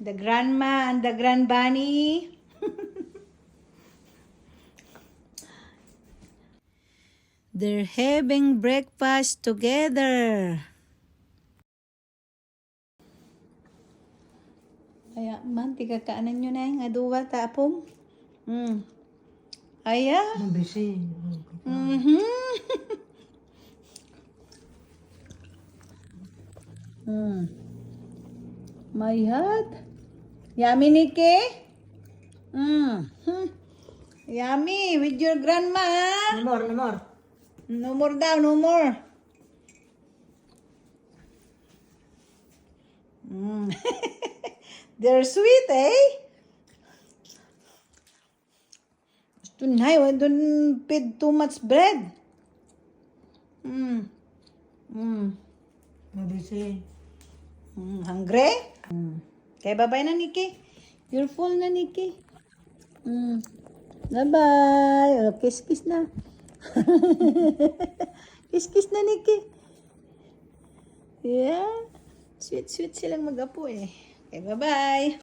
The grandma and the grand bunny. They're having breakfast together. Kaya man, tigakaanan nyo na yung aduwa tapong. Aya. Mabisi. Mayat. Yummy, Nikki? Yummy with your grandma. No more, no more. No more daw, no more. They're sweet, eh? Tonight, I don't feed too much bread. Mabisi. Hungry? Okay, bye-bye na, Nikki. You're full na, Nikki. Bye-bye. Oh, kiss-kiss na. Kiss-kiss na, Nikki. Yeah. Sweet-sweet silang mag-apo eh. Okay, bye-bye.